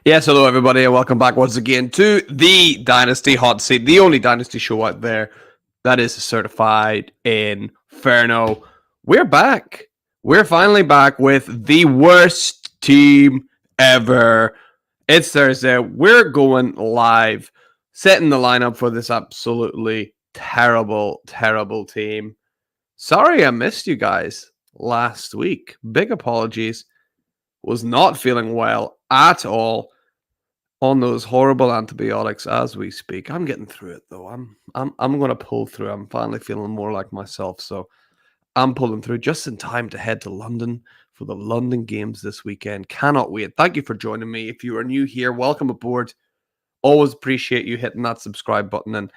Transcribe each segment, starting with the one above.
Yes, hello everybody, and welcome back once again to the Dynasty Hotseat, the only Dynasty show out there that is certified Inferno. We're back. We're finally back with the worst team ever. It's Thursday. We're going live, setting the lineup for this absolutely terrible, terrible team. Sorry I missed you guys last week. Big apologies. Was not feeling well at all on those horrible antibiotics as we speak. I'm getting through it though. I'm going to pull through. I'm finally feeling more like myself, so I'm pulling through just in time to head to London for the London games this weekend. Cannot wait. Thank you for joining me. If you are new here, welcome aboard. Always appreciate you hitting that subscribe button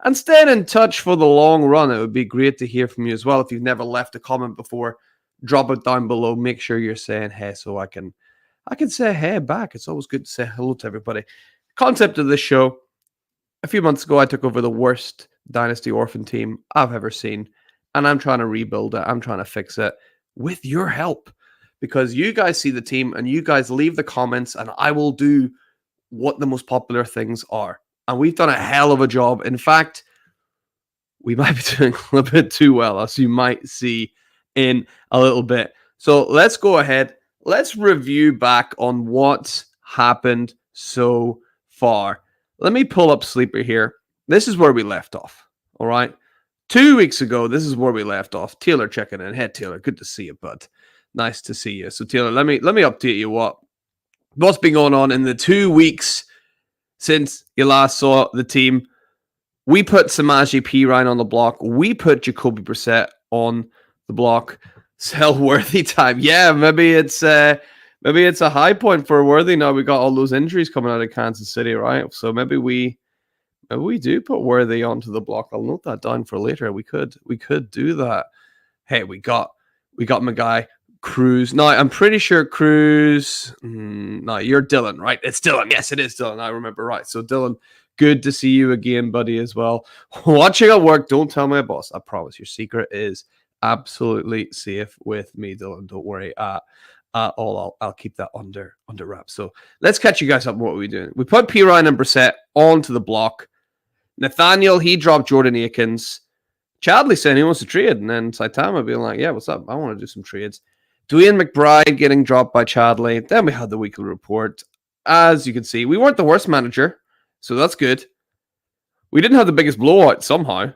and staying in touch for the long run. It would be great to hear from you as well. If you've never left a comment before, drop it down below. Make sure you're saying hey so I can say hey back. It's always good to say hello to everybody. Concept of this show: a few months ago, I took over the worst Dynasty orphan team I've ever seen, and I'm trying to rebuild it. I'm trying to fix it with your help, because you guys see the team and you guys leave the comments, and I will do what the most popular things are. And we've done a hell of a job. In fact, we might be doing a little bit too well, as you might see in a little bit. So let's go ahead. Let's review back on what's happened so far. Let me pull up Sleeper here. This is where we left off. All right. 2 weeks ago, this is where we left off. Taylor checking in. Hey, Taylor, good to see you, bud. Nice to see you. So, Taylor, let me update you what's been going on in the 2 weeks since you last saw the team. We put Samaje Perine on the block. We put Jacoby Brissett on the block. Sell Worthy time. Yeah, maybe it's a high point for Worthy now. We got all those injuries coming out of Kansas City, right? So maybe we do put Worthy onto the block. I'll note that down for later. We could do that. Hey, we got my guy Cruz. No, I'm pretty sure Cruz. No, you're Dylan, right? It's Dylan. Yes, it is Dylan. I remember right. So Dylan, good to see you again, buddy, as well. Watching at work. Don't tell my boss. I promise. Your secret is absolutely safe with me, Dylan. Don't worry at all. I'll keep that under wraps. So let's catch you guys up on what we're doing. We put Perine and Brissett onto the block. Nathaniel, he dropped Jordan Akins. Chadley saying he wants to trade, and then Saitama being like, yeah, what's up? I want to do some trades. Dwayne McBride getting dropped by Chadley. Then we had the weekly report. As you can see, we weren't the worst manager, so that's good. We didn't have the biggest blowout somehow.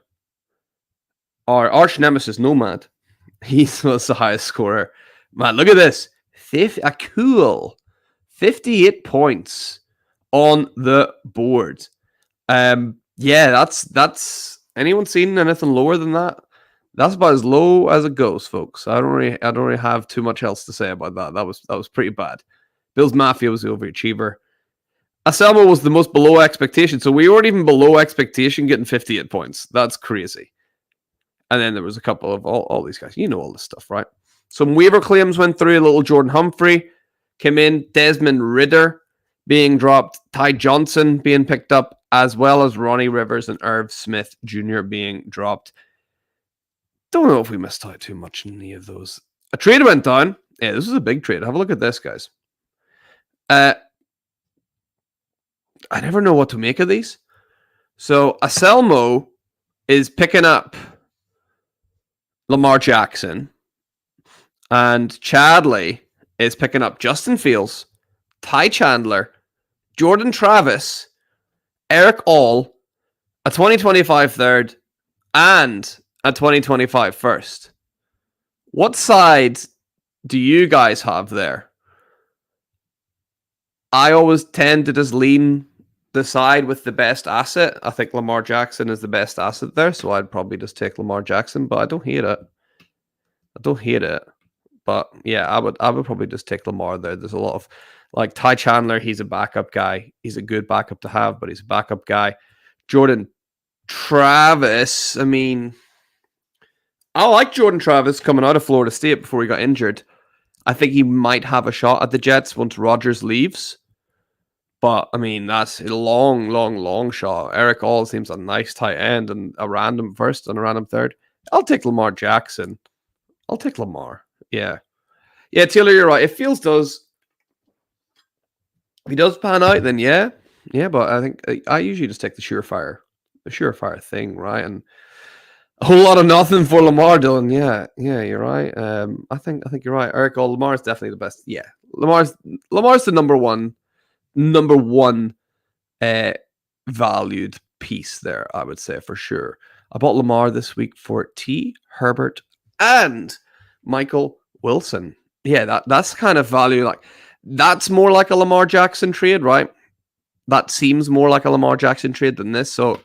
Our arch nemesis, Nomad, he was the highest scorer. Man, look at this. A cool 58 points on the board. Yeah, that's anyone seen anything lower than that? That's about as low as it goes, folks. I don't really have too much else to say about that. That was pretty bad. Bills Mafia was the overachiever. Aselmo was the most below expectation. So we weren't even below expectation getting 58 points. That's crazy. And then there was a couple of all these guys. You know all this stuff, right? Some waiver claims went through. A little Jordan Humphrey came in. Desmond Ridder being dropped. Ty Johnson being picked up, as well as Ronnie Rivers and Irv Smith Jr. being dropped. Don't know if we missed out too much in any of those. A trade went down. Yeah, this was a big trade. Have a look at this, guys. I never know what to make of these. So Aselmo is picking up Lamar Jackson, and Chadley is picking up Justin Fields, Ty Chandler, Jordan Travis, Eric All, a 2025 third, and a 2025 first. What side do you guys have there? I always tend to just lean the side with the best asset. I think Lamar Jackson is the best asset there, so I'd probably just take Lamar Jackson, but I don't hate it. But yeah, I would probably just take Lamar there. There's a lot of, like, Ty Chandler, he's a backup guy. He's a good backup to have, but he's a backup guy. Jordan Travis, I mean, I like Jordan Travis coming out of Florida State before he got injured. I think he might have a shot at the Jets once Rodgers leaves. But, I mean, that's a long shot. Eric All seems a nice tight end and a random first and a random third. I'll take Lamar Jackson. I'll take Lamar. Yeah. Yeah, Taylor, you're right. It feels he does pan out, then yeah. But I think I usually just take the surefire thing, right? And a whole lot of nothing for Lamar, Dylan. Yeah, you're right. I think you're right, Eric. Oh, Lamar's definitely the best. Yeah, Lamar's the number one valued piece there. I would say for sure. I bought Lamar this week for T. Herbert and Michael Wilson. Yeah, that's kind of value. Like that's more like a Lamar Jackson trade, right? That seems more like a Lamar Jackson trade than this. So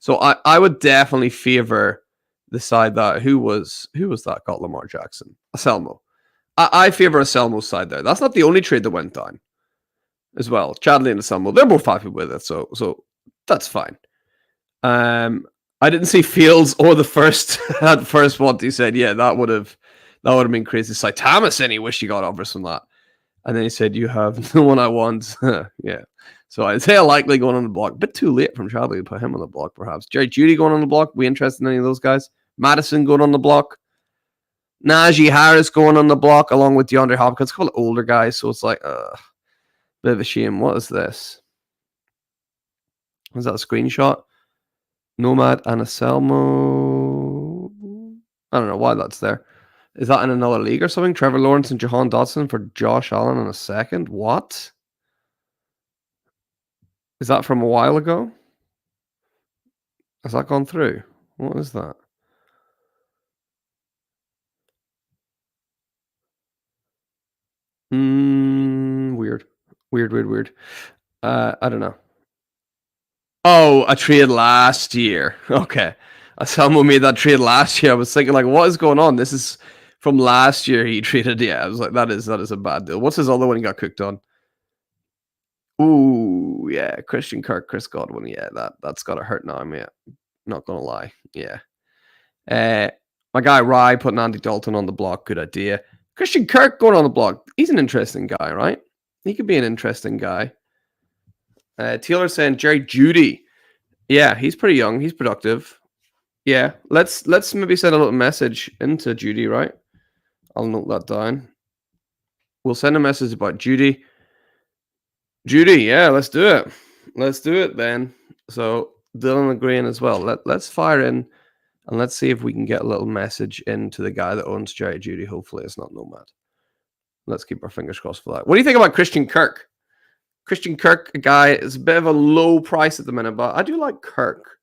I would definitely favor the side that who was that got Lamar Jackson? Anselmo. I favor Anselmo's side there. That's not the only trade that went down as well. Chadley and Anselmo, they're both happy with it, so that's fine. I didn't see Fields or the first one. He said, yeah, that would have been crazy. It's like Thomas, and he wished he got offers from that. And then he said, you have the one I want. Yeah. So Isaiah Likely going on the block. A bit too late from Chadley to put him on the block, perhaps. Jerry Jeudy going on the block. We interested in any of those guys? Madison going on the block. Najee Harris going on the block along with DeAndre Hopkins. A couple of older guys, so it's like, bit of a shame. What is this? Was that a screenshot? Nomad and Anselmo. I don't know why that's there. Is that in another league or something? Trevor Lawrence and Jahan Dotson for Josh Allen in a second? What? Is that from a while ago? Has that gone through? What is that? Weird. I don't know. Oh, a trade last year. Okay. Someone made that trade last year. I was thinking, like, what is going on? This is from last year he traded. Yeah, I was like, that is a bad deal. What's his other one he got cooked on? Ooh, yeah. Christian Kirk, Chris Godwin. Yeah, that's got to hurt now, mate. Not going to lie. Yeah. My guy Rye putting Andy Dalton on the block. Good idea. Christian Kirk going on the block. He's an interesting guy, right? He could be an interesting guy. Taylor saying Jerry Jeudy. Yeah, he's pretty young. He's productive. Yeah, let's maybe send a little message into Jeudy, right? I'll note that down. We'll send a message about Jeudy. Jeudy, yeah, let's do it. Let's do it then. So Dylan agreeing as well. Let's fire in and let's see if we can get a little message into the guy that owns Jerry Jeudy. Hopefully it's not Nomad. Let's keep our fingers crossed for that. What do you think about Christian Kirk? Christian Kirk, a guy, is a bit of a low price at the minute, but I do like Kirk.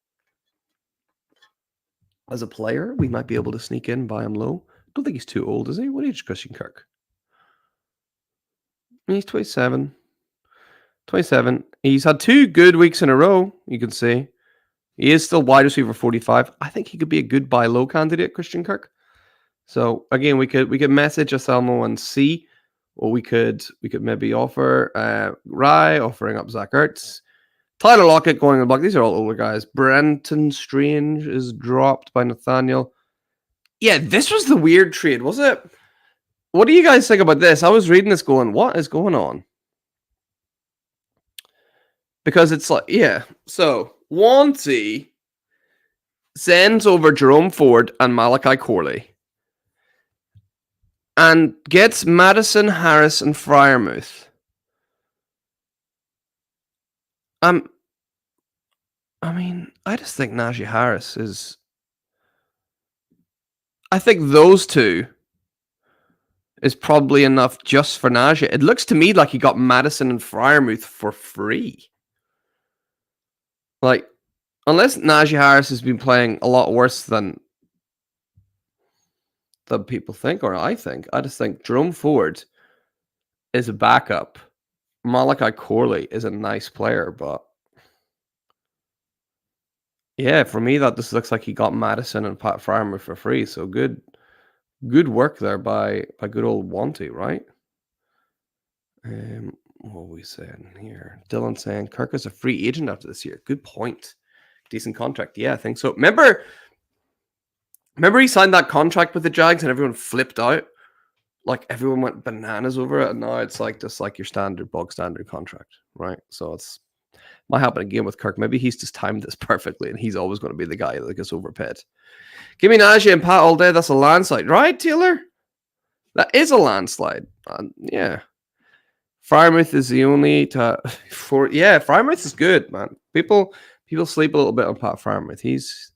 As a player, we might be able to sneak in, buy him low. Don't think he's too old, is he? What age is Christian Kirk? He's 27. 27. He's had 2 good weeks in a row, you can see. He is still wide receiver 45. I think he could be a good buy low candidate, Christian Kirk. So again, we could message Anselmo and see what we could maybe offer. Rye offering up Zach Ertz. Tyler Lockett going on the block. These are all older guys. Brenton Strange is dropped by Nathaniel. Yeah, this was the weird trade, was it? What do you guys think about this? I was reading this going, what is going on? Because it's like, yeah. So, Wanty sends over Jerome Ford and Malachi Corley and gets Madison, Harris, and Freiermuth. I mean, I just think Najee Harris is... I think those two is probably enough just for Najee. It looks to me like he got Madison and Freiermuth for free. Like, unless Najee Harris has been playing a lot worse than people think, or I think. I just think Jerome Ford is a backup. Malachi Corley is a nice player, but yeah, for me, that just looks like he got Madison and Pat Freiermuth for free. So good work there by good old Wanty, right? What are we saying here? Dylan saying Kirk is a free agent after this year. Good point. Decent contract. Yeah, I think so. Remember he signed that contract with the Jags and everyone flipped out? Like everyone went bananas over it, and now it's like just like your standard bog standard contract, right? So it's might happen again with Kirk. Maybe he's just timed this perfectly and he's always going to be the guy that gets overpaid. Give me Najee and Pat all day. That's a landslide. Right, Taylor? That is a landslide. Yeah. Frymouth is the only Frymouth is good, man. People sleep a little bit on Pat Frymouth. He's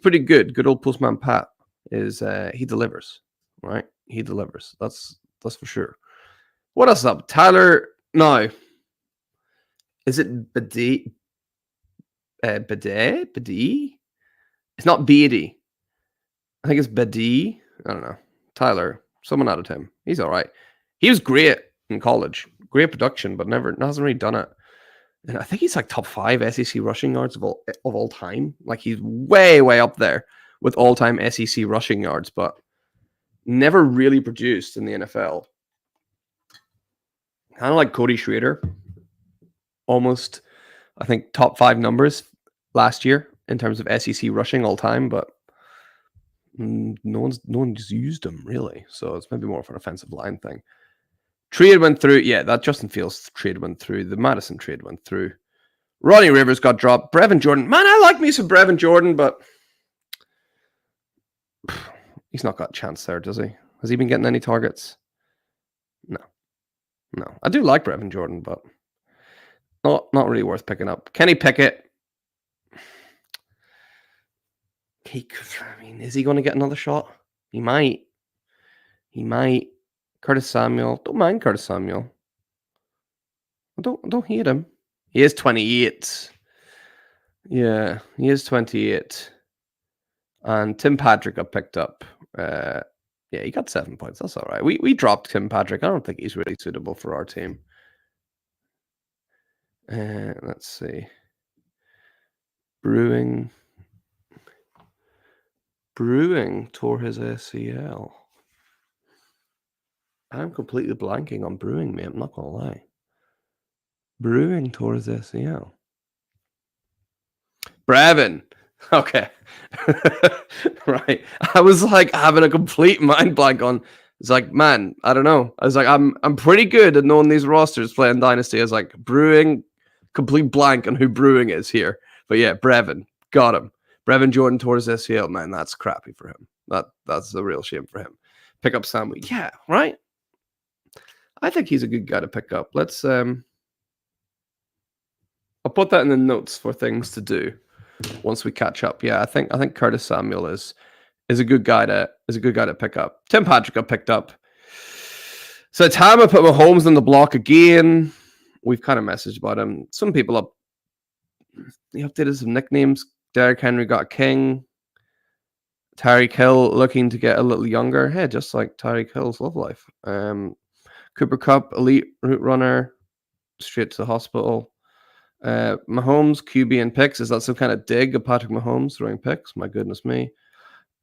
pretty good. Good old Postman Pat is he delivers, right? He delivers. That's for sure. What else is up? Tyler, no. Is it Bidet? Bidet? It's not Beatty. I think it's Bidet. I don't know. Tyler, someone out of him. He's all right. He was great in college. Great production, but hasn't really done it. And I think he's like top 5 SEC rushing yards of all time. Like he's way, way up there with all-time SEC rushing yards, but never really produced in the NFL. Kind of like Cody Schrader. Almost, I think, top 5 numbers last year in terms of SEC rushing all time, but no one's used him really. So it's maybe more of an offensive line thing. Trade went through. Yeah, that Justin Fields trade went through. The Madison trade went through. Ronnie Rivers got dropped. Brevin Jordan. Man, I like me some Brevin Jordan, but he's not got a chance there, does he? Has he been getting any targets? No. I do like Brevin Jordan, but not really worth picking up. Kenny Pickett. Is he going to get another shot? He might. Curtis Samuel. Don't mind Curtis Samuel. Don't hate him. He is 28. Yeah, he is 28. And Tim Patrick got picked up. Yeah, he got 7 points. That's all right. We dropped Tim Patrick. I don't think he's really suitable for our team. Let's see. Brewing tore his ACL. I'm completely blanking on Brewing, mate. I'm not going to lie. Brewing tore his ACL. Brevin. Okay. Right. I was like having a complete mind blank on. It's like, man, I don't know. I was like, I'm pretty good at knowing these rosters playing Dynasty. I was like, Brewing, complete blank on who Brewing is here. But yeah, Brevin. Got him. Brevin Jordan tore his ACL. Man, that's crappy for him. That's a real shame for him. Pick up Sammy. Yeah, right? I think he's a good guy to pick up. Let's I'll put that in the notes for things to do once we catch up. Yeah, I think Curtis Samuel is a good guy to pick up. Tim Patrick got picked up. So Tama put Mahomes on the block again. We've kind of messaged about him. Some people he updated some nicknames. Derrick Henry got King. Tyreek Hill looking to get a little younger. Hey, just like Tyreek Hill's love life. Cooper Kupp, elite route runner, straight to the hospital. Mahomes, QB and picks. Is that some kind of dig of Patrick Mahomes throwing picks? My goodness me.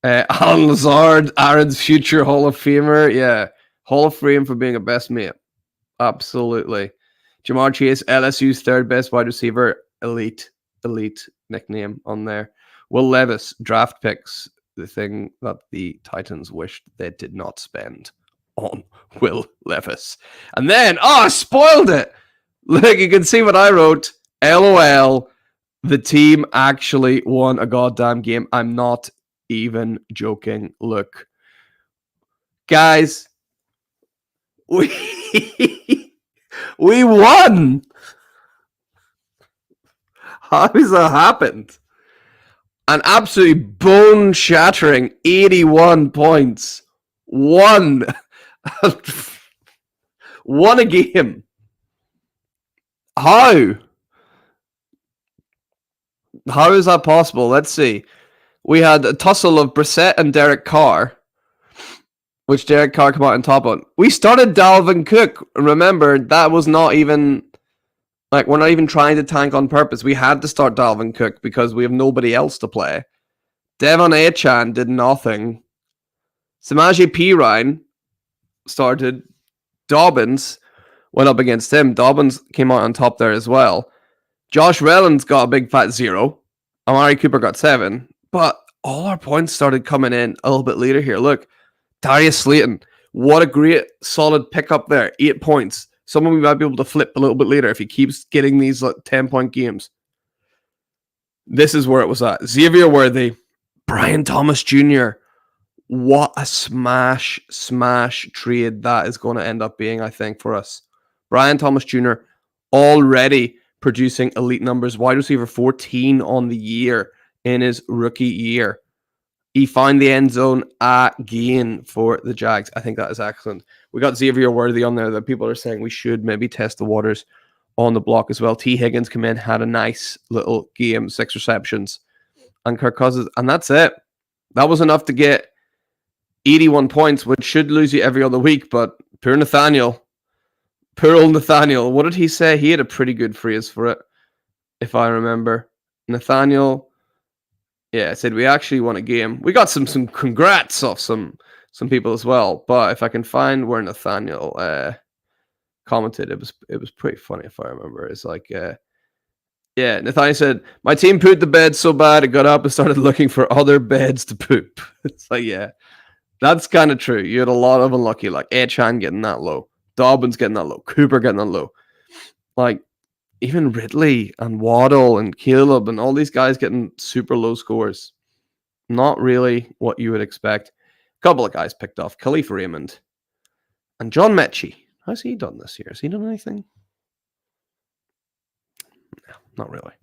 Alan Lazard, Aaron's future Hall of Famer. Yeah, Hall of Fame for being a best mate. Absolutely. Jamar Chase, LSU's third best wide receiver. Elite nickname on there. Will Levis, draft picks. The thing that the Titans wished they did not spend on Will Levis. And then, I spoiled it. Look, you can see what I wrote. LOL. The team actually won a goddamn game. I'm not even joking. Look. Guys, we won. How has that happened? An absolutely bone-shattering 81 points. Won a game. How? How is that possible? Let's see. We had a tussle of Brissett and Derek Carr, which Derek Carr came out on top on. We started Dalvin Cook. Remember, that was not even... Like, we're not even trying to tank on purpose. We had to start Dalvin Cook because we have nobody else to play. Devon Achane did nothing. Samaje Perine started. Dobbins went up against him. Dobbins came out on top there as well. Josh Rellen's got a big fat 0. Amari Cooper got 7. But all our points started coming in a little bit later here. Look, Darius Slayton. What a great, solid pickup there. 8 points. Someone we might be able to flip a little bit later if he keeps getting these 10-point games. This is where it was at. Xavier Worthy, Brian Thomas Jr. What a smash trade that is going to end up being, I think, for us. Brian Thomas Jr. already producing elite numbers. Wide receiver 14 on the year in his rookie year. He found the end zone again for the Jags. I think that is excellent. We got Xavier Worthy on there that people are saying we should maybe test the waters on the block as well. T. Higgins came in, had a nice little game, 6 receptions. And Kirk Cousins, and that's it. That was enough to get 81 points, which should lose you every other week, but poor Nathaniel. Poor old Nathaniel. What did he say? He had a pretty good phrase for it, if I remember. Nathaniel, yeah, said we actually won a game. We got some congrats off some people as well. But if I can find where Nathaniel commented, it was pretty funny if I remember. It's like, yeah, Nathaniel said, my team pooped the bed so bad it got up and started looking for other beds to poop. It's like, yeah, that's kind of true. You had a lot of unlucky, like Echan getting that low, Dobbins getting that low, Cooper getting that low. Like, even Ridley and Waddle and Caleb and all these guys getting super low scores. Not really what you would expect. A couple of guys picked off. Khalif Raymond and John Mechie. How's he done this year? Has he done anything? No, not really.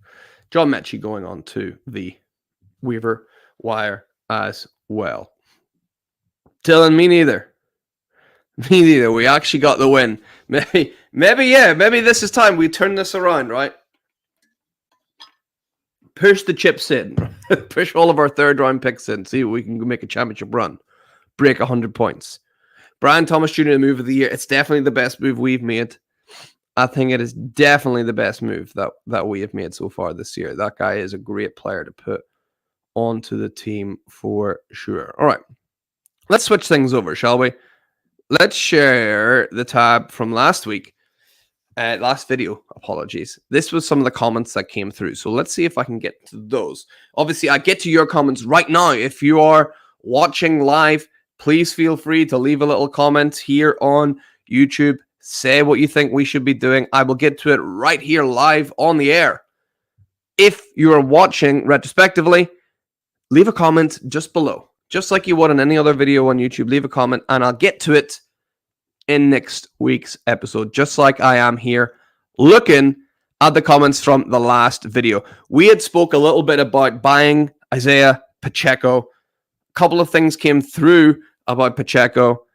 John Mechie going on to the waiver wire as well. Dylan, me neither. Me neither. We actually got the win. Maybe this is time we turn this around, right? Push the chips in. Push all of our third round picks in. See if we can make a championship run. Break 100 points. Brian Thomas Jr., the move of the year. It's definitely the best move we've made. I think it is definitely the best move that we have made so far this year. That guy is a great player to put onto the team for sure. All right. Let's switch things over, shall we? Let's share the tab from last week. Last video, apologies. This was some of the comments that came through. So let's see if I can get to those. Obviously, I get to your comments right now. If you are watching live, please feel free to leave a little comment here on YouTube. Say what you think we should be doing. I will get to it right here live on the air. If you are watching retrospectively, leave a comment just below. Just like you would on any other video on YouTube, leave a comment and I'll get to it in next week's episode, just like I am here looking at the comments from the last video. We had spoke a little bit about buying Isaiah Pacheco. A couple of things came through about Pacheco.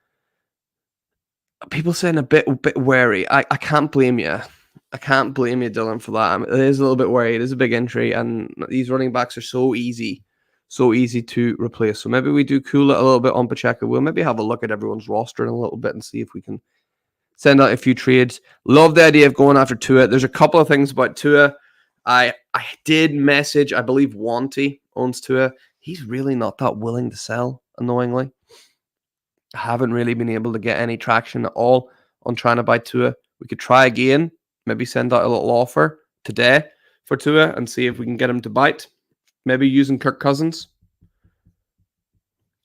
People saying a bit wary. I can't blame you. I can't blame you, Dylan, for that. It is a little bit wary. It is a big injury, and these running backs are so easy to replace. So maybe we do cool it a little bit on Pacheco. We'll maybe have a look at everyone's roster in a little bit and see if we can send out a few trades. Love the idea of going after Tua. There's a couple of things about Tua. I did message, I believe Wanty owns Tua. He's really not that willing to sell, annoyingly. I haven't really been able to get any traction at all on trying to buy Tua. We could try again, maybe send out a little offer today for Tua and see if we can get him to bite. Maybe using Kirk Cousins.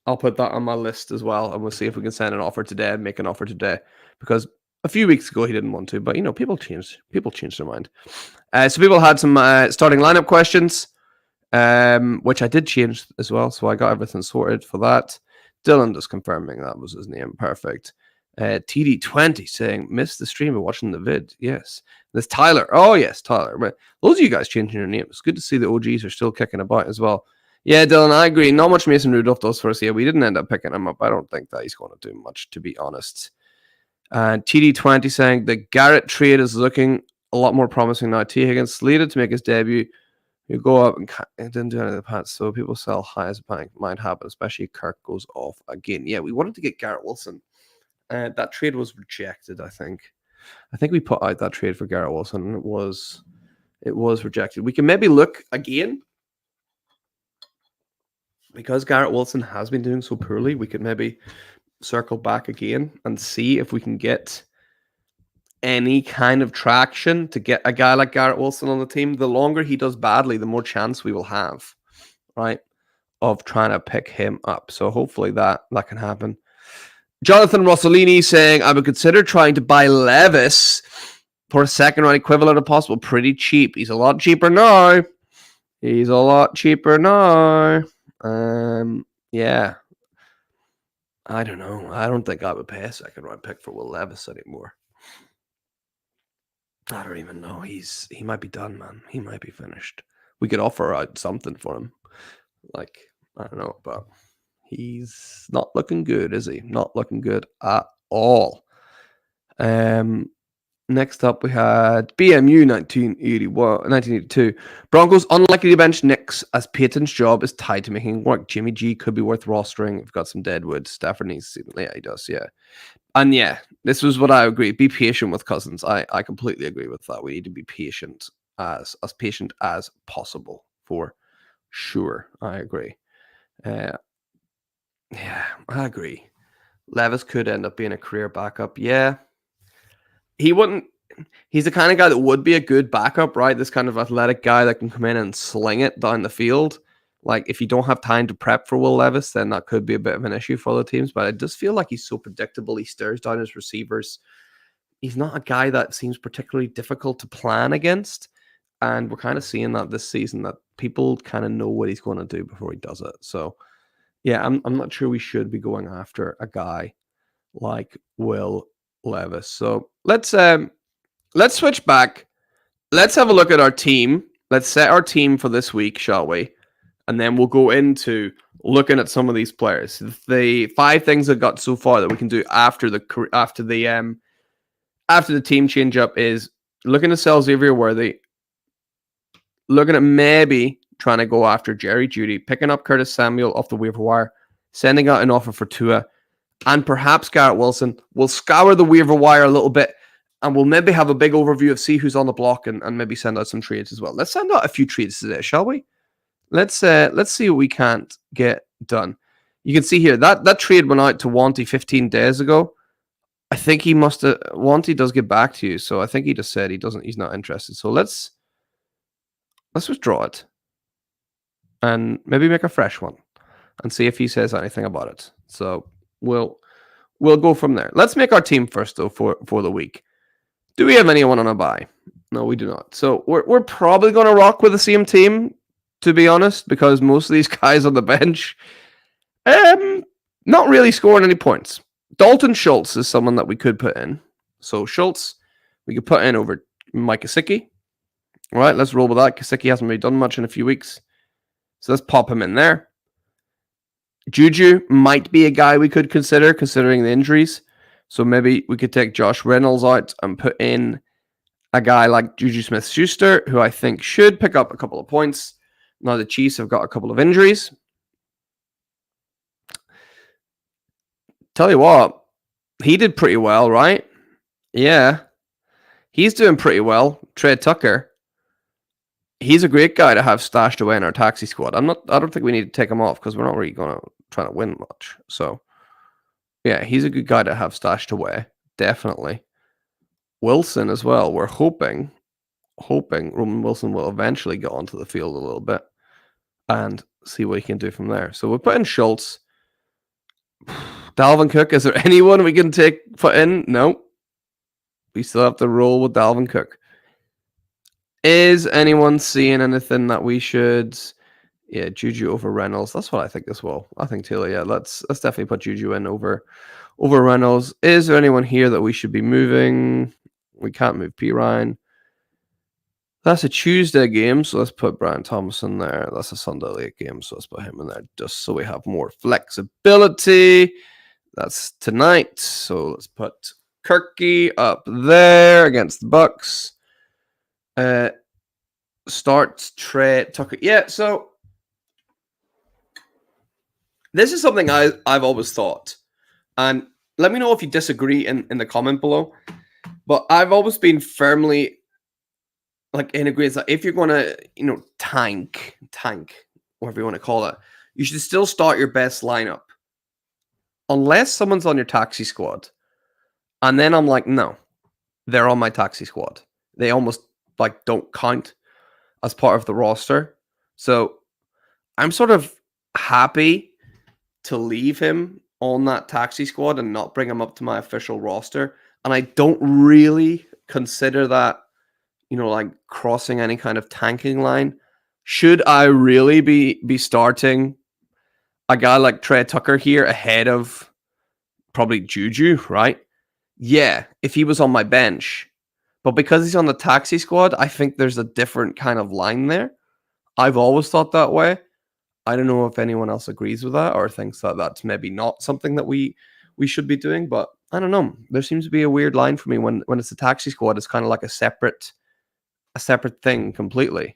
I'll put that on my list as well, and we'll see if we can send an offer today and make an offer today. Because a few weeks ago he didn't want to, but people change their mind. So people had some starting lineup questions, which I did change as well. So I got everything sorted for that. Dylan just confirming that was his name. Perfect. TD20 saying, missed the stream of watching the vid. Yes. There's Tyler. Oh, yes, Tyler. But those of you guys changing your names. It's good to see the OGs are still kicking about as well. Yeah, Dylan, I agree. Not much Mason Rudolph does for us. Yeah, we didn't end up picking him up. I don't think that he's going to do much, to be honest. And TD20 saying the Garrett trade is looking a lot more promising now. T. Higgins slated to make his debut. You go up and didn't do any of the pants, so people sell high as a panic might happen, especially if Kirk goes off again. Yeah, we wanted to get Garrett Wilson. That trade was rejected, I think. I think we put out that trade for Garrett Wilson, and it was rejected. We can maybe look again. Because Garrett Wilson has been doing so poorly, we could maybe circle back again and see if we can get any kind of traction to get a guy like Garrett Wilson on the team. The longer he does badly, the more chance we will have, right, of trying to pick him up. So hopefully that can happen. Jonathan Rossellini saying, I would consider trying to buy Levis for a second round equivalent if possible. Pretty cheap. He's a lot cheaper now. Yeah. I don't know. I don't think I would pay a second round pick for Will Levis anymore. I don't even know. He might be done, man. He might be finished. We could offer out something for him. Like, I don't know, but he's not looking good, is he? Not looking good at all. Next up, we had BMU 1982. Broncos unlikely to bench Knicks as Peyton's job is tied to making work. Jimmy G could be worth rostering. We've got some deadwood. Stafford needs to. Yeah, he does. Yeah. And yeah, this was what I agree. Be patient with Cousins. I completely agree with that. We need to be patient as patient as possible for sure. I agree. Yeah, I agree. Levis could end up being a career backup. Yeah. He wouldn't. He's the kind of guy that would be a good backup, right? This kind of athletic guy that can come in and sling it down the field. Like, if you don't have time to prep for Will Levis, then that could be a bit of an issue for other teams. But I just feel like he's so predictable. He stares down his receivers. He's not a guy that seems particularly difficult to plan against. And we're kind of seeing that this season, that people kind of know what he's going to do before he does it. So, yeah, I'm not sure we should be going after a guy like Will Levis. So let's switch back. Let's have a look at our team. Let's set our team for this week, shall we? And then we'll go into looking at some of these players. The 5 things I've got so far that we can do after the team change up is looking to sell Xavier Worthy, looking at maybe trying to go after Jerry Jeudy, picking up Curtis Samuel off the waiver wire, sending out an offer for Tua, and perhaps Garrett Wilson. We'll scour the waiver wire a little bit, and we'll maybe have a big overview of see who's on the block and maybe send out some trades as well. Let's send out a few trades today, shall we? Let's see what we can't get done. You can see here that trade went out to Wanty 15 days ago. I think he must have. Wanty does get back to you, so I think he just said he's not interested. So let's withdraw it and maybe make a fresh one and see if he says anything about it. So we'll go from there. Let's make our team first though for the week. Do we have anyone on a bye? No, we do not. So we're probably going to rock with the same team, to be honest, because most of these guys on the bench, not really scoring any points. Dalton Schultz is someone that we could put in. So Schultz, we could put in over Mike Gesicki. All right, let's roll with that. Gesicki hasn't really done much in a few weeks. So let's pop him in there. Juju might be a guy we could consider, considering the injuries. So maybe we could take Josh Reynolds out and put in a guy like Juju Smith-Schuster, who I think should pick up a couple of points. Now the Chiefs have got a couple of injuries. Tell you what, he did pretty well, right? Yeah. He's doing pretty well. Trey Tucker. He's a great guy to have stashed away in our taxi squad. I don't think we need to take him off because we're not really trying to win much. So yeah, he's a good guy to have stashed away. Definitely. Wilson as well. We're hoping Roman Wilson will eventually get onto the field a little bit and see what he can do from there. So we're putting Schultz. Dalvin Cook. Is there anyone we can put in? No. We still have to roll with Dalvin Cook. Is anyone seeing anything that we should? Yeah, Juju over Reynolds. That's what I think as well. I think Taylor. Yeah, let's definitely put Juju in over Reynolds. Is there anyone here that we should be moving? We can't move P. Ryan. That's a Tuesday game, so let's put Brian Thomas in there. That's a Sunday late game, so let's put him in there just so we have more flexibility. That's tonight, so let's put Kirky up there against the Bucks. Starts Trey Tucker. Yeah, so this is something I've always thought, and let me know if you disagree in the comment below. But I've always been firmly in agreement that if you're going to, tank, whatever you want to call it, you should still start your best lineup, unless someone's on your taxi squad. And then I'm like, no, they're on my taxi squad. They almost don't count as part of the roster. So I'm sort of happy to leave him on that taxi squad and not bring him up to my official roster. And I don't really consider that, crossing any kind of tanking line. Should I really be starting a guy like Trey Tucker here ahead of probably Juju, right? Yeah, if he was on my bench, But because he's on the taxi squad, I think there's a different kind of line there. I've always thought that way. I don't know if anyone else agrees with that or thinks that that's maybe not something that we should be doing, but I don't know. There seems to be a weird line for me when it's a taxi squad. It's kind of like a separate thing completely.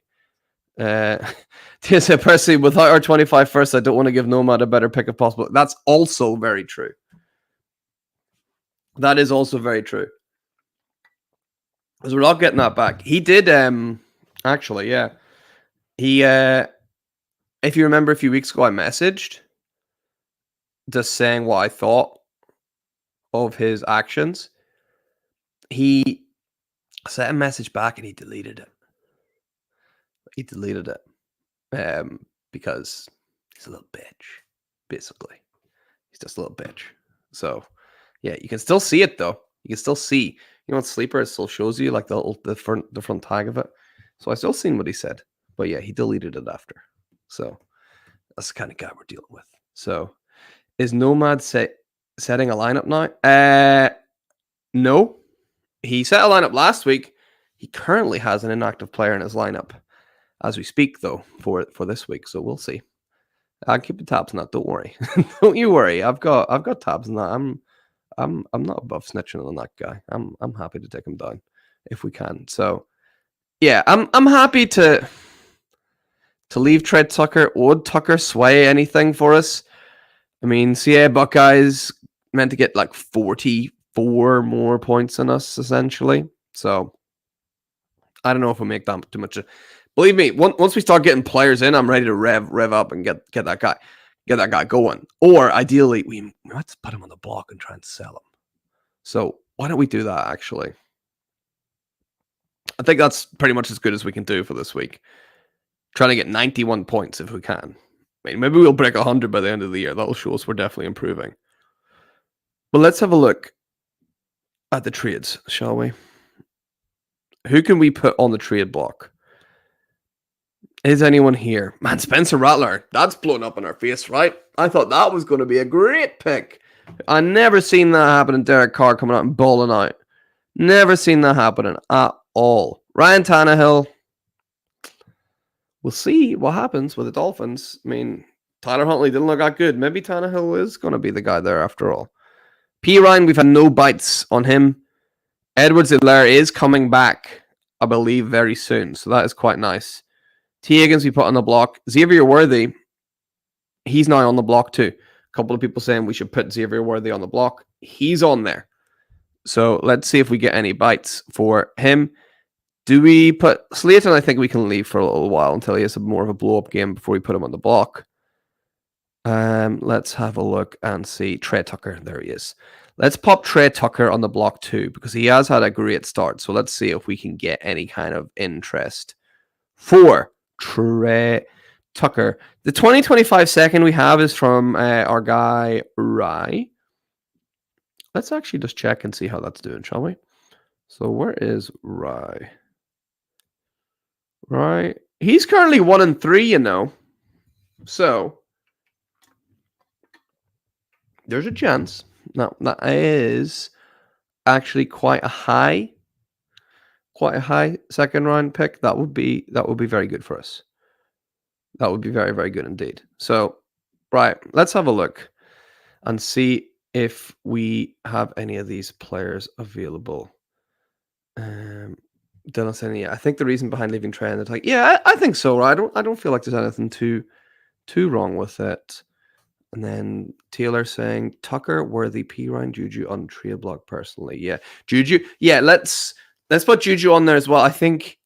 TSA Percy, without our 25 first, I don't want to give Nomad a better pick if possible. That's also very true. That is also very true. Because we're not getting that back. He did, actually, yeah. He, if you remember a few weeks ago, I messaged just saying what I thought of his actions. He sent a message back and he deleted it. Because he's a little bitch, basically. He's just a little bitch. So, yeah, you can still see it, though. You can still see. You know, on Sleeper, it still shows you like the front tag of it. So I still seen what he said. But yeah, he deleted it after. So that's the kind of guy we're dealing with. So is Nomad setting a lineup now? No. He set a lineup last week. He currently has an inactive player in his lineup as we speak, though, for this week. So we'll see. I'll keep the tabs on that. Don't worry. Don't you worry. I've got tabs on that. I'm not above snitching on that guy. I'm happy to take him down if we can. So yeah, I'm happy to leave Trey Tucker. Would Tucker sway anything for us? I mean, CA Buckeyes meant to get like 44 more points than us, essentially. So I don't know if we'll make that too much. Believe me, once we start getting players in, I'm ready to rev up and get that guy going. Or ideally, we might put him on the block and try and sell him. So why don't we do that, actually? I think that's pretty much as good as we can do for this week. Trying to get 91 points if we can. I mean, maybe we'll break 100 by the end of the year. That'll show us we're definitely improving. But let's have a look at the trades, shall we? Who can we put on the trade block? Is anyone here? Man, Spencer Rattler. That's blown up in our face, right? I thought that was going to be a great pick. I never seen that happen in Derek Carr coming out and balling out. Never seen that happening at all. Ryan Tannehill. We'll see what happens with the Dolphins. I mean, Tyler Huntley didn't look that good. Maybe Tannehill is going to be the guy there after all. P. Ryan, we've had no bites on him. Edwards-Helaire is coming back, I believe, very soon. So that is quite nice. T. Higgins we put on the block. Xavier Worthy, he's now on the block too. A couple of people saying we should put Xavier Worthy on the block. He's on there. So let's see if we get any bites for him. Do we put Slayton? I think we can leave for a little while until he has more of a blow-up game before we put him on the block. Let's have a look and see. Trey Tucker, there he is. Let's pop Trey Tucker on the block too, because he has had a great start. So let's see if we can get any kind of interest for Trey Tucker. The 2025 second we have is from our guy Rye. Let's actually just check and see how that's doing, shall we? So where is Rye? Right. He's currently 1-3, you know. So there's a chance. No, that is actually quite a high second round pick. That would be very good for us. That would be very, very good indeed. So, right, let's have a look and see if we have any of these players available. Don't say any. I think the reason behind leaving Trey and like, yeah, I think so. Right? I don't feel like there's anything too wrong with it. And then Taylor saying Tucker, Worthy, P. Ryan, Juju on trade block personally. Yeah, Juju. Yeah, let's put Juju on there as well. I think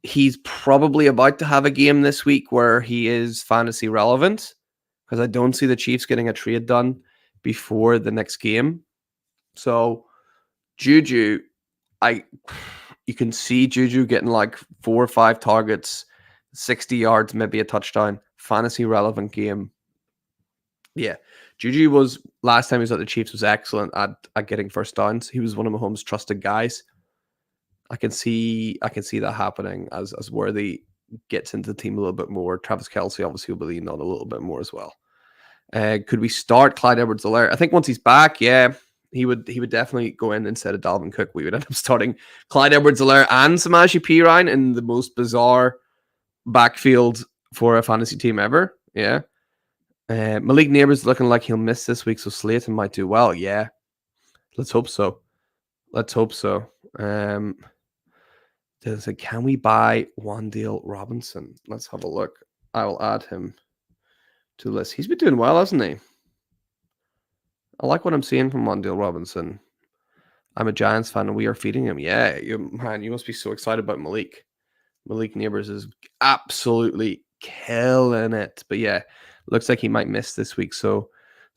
he's probably about to have a game this week where he is fantasy relevant because I don't see the Chiefs getting a trade done before the next game. So Juju, you can see Juju getting like 4 or 5 targets, 60 yards, maybe a touchdown, fantasy relevant game. Yeah, Juju was last time he was at the Chiefs was excellent at getting first downs. He was one of Mahomes' trusted guys. I can see that happening as Worthy gets into the team a little bit more. Travis Kelce obviously will be leaning on a little bit more as well. Could we start Clyde Edwards-Helaire? I think once he's back, yeah, He would definitely go in instead of Dalvin Cook. We would end up starting Clyde Edwards-Helaire and Samaje Perine in the most bizarre backfield for a fantasy team ever. Yeah. Malik Neighbors looking like he'll miss this week, so Slayton might do well. Yeah. Let's hope so. Can we buy Wan'Dale Robinson? Let's have a look. I will add him to the list. He's been doing well, hasn't he? I like what I'm seeing from Wan'Dale Robinson. I'm a Giants fan and we are feeding him. Yeah, you must be so excited about Malik. Malik Neighbors is absolutely killing it. But yeah, looks like he might miss this week. So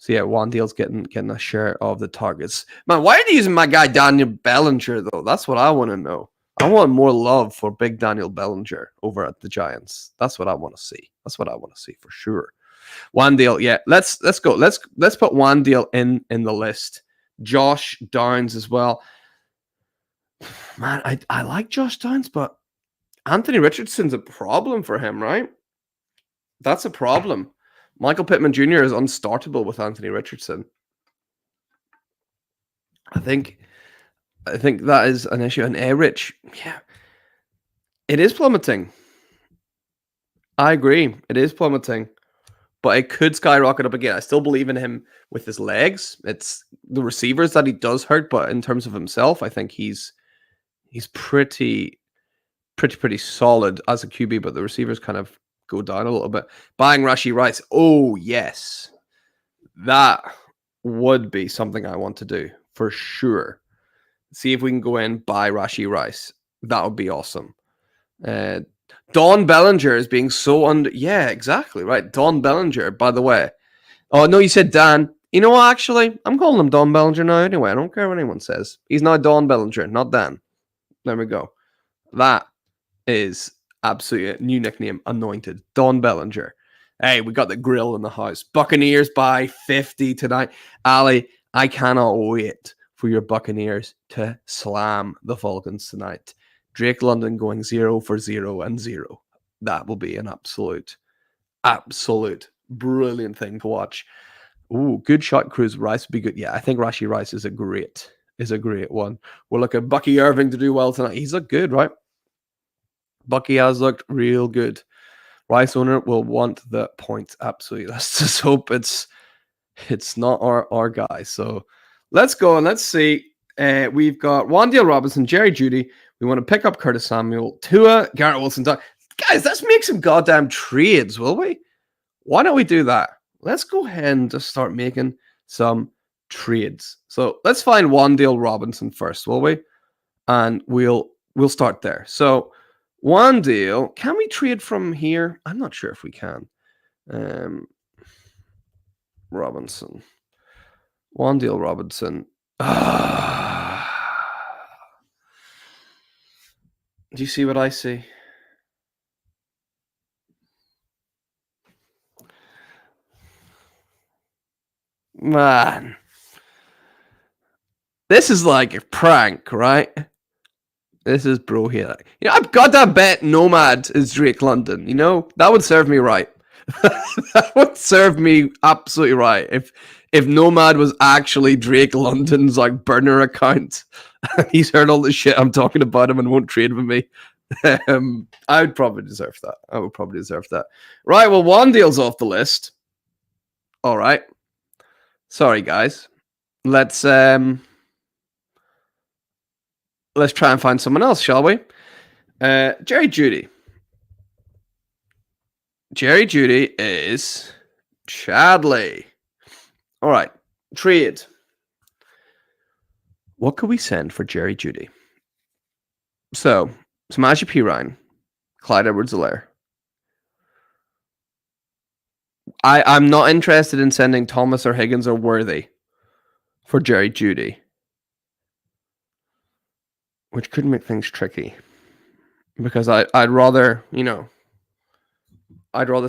yeah, Wan'Dale's getting a share of the targets. Man, why are they using my guy Daniel Bellinger though? That's what I want to know. I want more love for big Daniel Bellinger over at the Giants. That's what I want to see. That's what I want to see for sure. Wan'Dale, yeah. Let's go. Let's put Wan'Dale in the list. Josh Downs as well. Man, I like Josh Downs, but Anthony Richardson's a problem for him, right? That's a problem. Michael Pittman Jr. is unstartable with Anthony Richardson. I think that is an issue. And Rich, yeah, it is plummeting. I agree. It is plummeting. But it could skyrocket up again. I still believe in him with his legs. It's the receivers that he does hurt, but in terms of himself, I think he's pretty solid as a QB, but the receivers kind of go down a little bit. Buying Rashee Rice. Oh, yes. That would be something I want to do for sure. See if we can go in, buy Rashee Rice. That would be awesome. Don Bellinger is being so under... Yeah, exactly, right. Don Bellinger, by the way. Oh, no, you said Dan. You know what, actually? I'm calling him Don Bellinger now anyway. I don't care what anyone says. He's now Don Bellinger, not Dan. There we go. That is absolutely a new nickname, anointed. Don Bellinger. Hey, we got the grill in the house. Buccaneers by 50 tonight. Ali, I cannot wait for your Buccaneers to slam the Falcons tonight. Drake London going 0 for 0 and 0. That will be an absolute brilliant thing to watch. Ooh, good shot crews. Rice would be good. Yeah, I think Rashee Rice is a great one. We'll look at Bucky Irving to do well tonight. He's looked good, right? Bucky has looked real good. Rice owner will want the points. Absolutely. Let's just hope it's not our guy. So let's go and let's see. We've got Wan'Dale Robinson, Jerry Jeudy. We want to pick up Curtis Samuel, Tua, Garrett Wilson. Guys, let's make some goddamn trades, will we? Why don't we do that? Let's go ahead and just start making some trades. So let's find Wan'Dale Robinson first, will we? And we'll start there. So Wan'Dale, can we trade from here? I'm not sure if we can. Robinson. Wan'Dale Robinson. Do you see what I see? Man. This is like a prank, right? This is bro here. You know, I've got that bet Nomad is Drake London. You know, that would serve me right. That would serve me absolutely right. If Nomad was actually Drake London's like burner account, he's heard all the shit I'm talking about him and won't trade with me. I would probably deserve that. Right, well, Wan'Dale's off the list. All right. Sorry, guys. Let's try and find someone else, shall we? Jerry Jeudy. Jerry Jeudy is Chadley. All right. Trade. What could we send for Jerry Jeudy? So, Samaje Perine, Clyde Edwards-Helaire. I'm not interested in sending Thomas or Higgins or Worthy for Jerry Jeudy, which could make things tricky because I'd rather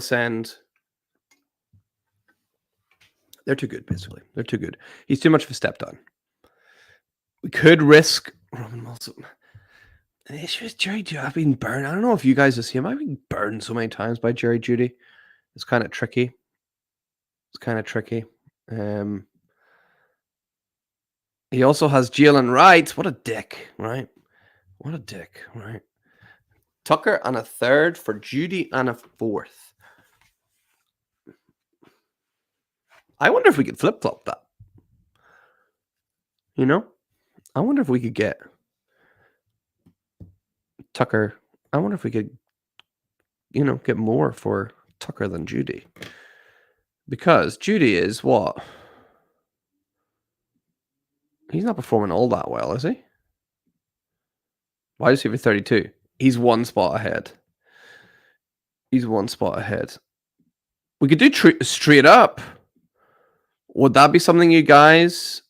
send. They're too good, basically. They're too good. He's too much of a step down. We could risk Robin Wilson. The issue is Jerry Jeudy. I've been burned. I don't know if you guys have seen him. I've been burned so many times by Jerry Jeudy. It's kind of tricky. He also has Jalen Wright. What a dick, right? What a dick, right? Tucker and a third for Judy and a fourth. I wonder if we could flip-flop that. You know? I wonder if we could get Tucker. I wonder if we could, get more for Tucker than Judy. Because Judy is what? He's not performing all that well, is he? Why is he for 32? He's one spot ahead. He's one spot ahead. We could do straight up. Would that be something you guys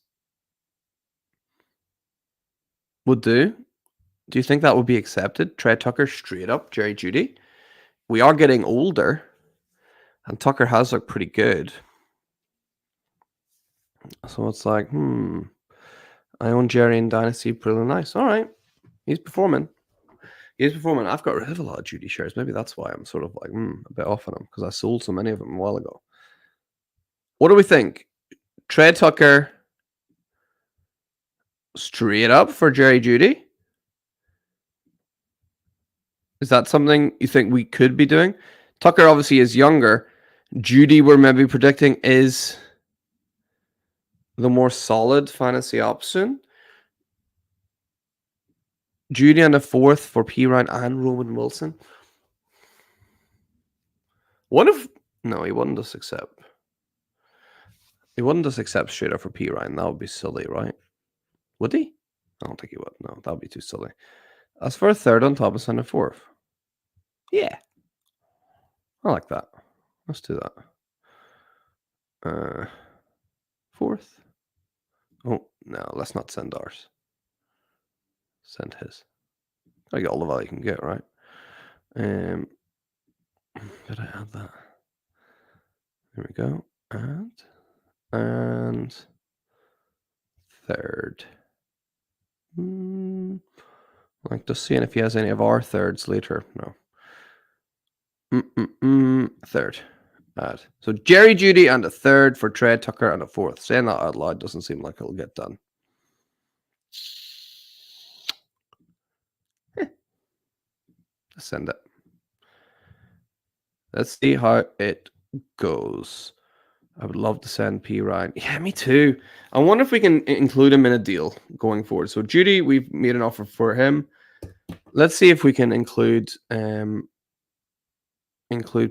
would do? Do you think that would be accepted? Trey Tucker straight up, Jerry Judy. We are getting older, and Tucker has looked pretty good. So it's like, I own Jerry in Dynasty, pretty nice. All right, he's performing. He's performing. I've got rid of a lot of Judy shares. Maybe that's why I'm sort of like a bit off on him, because I sold so many of them a while ago. What do we think? Trey Tucker straight up for Jerry Judy? Is that something you think we could be doing? Tucker obviously is younger. Judy, we're maybe predicting, is the more solid fantasy option. Judy and a fourth for P. Ryan and Roman Wilson. What if... No, he wouldn't just accept. He wouldn't just accept straight up for P. Ryan. That would be silly, right? Would he? I don't think he would. No, that would be too silly. As for a third on top of a fourth. Yeah. I like that. Let's do that. Fourth. Oh, no, let's not send ours. Send his. I get all the value you can get, right? Did I add that? There we go. And third. Like just seeing if he has any of our thirds later. No. Third. Add. So Jerry Judy and a third for Trey Tucker and a fourth. Saying that out loud doesn't seem like it'll get done. Send it. Let's see how it goes. I would love to send P. Ryan. Yeah, me too. I wonder if we can include him in a deal going forward. So Judy, we've made an offer for him. Let's see if we can include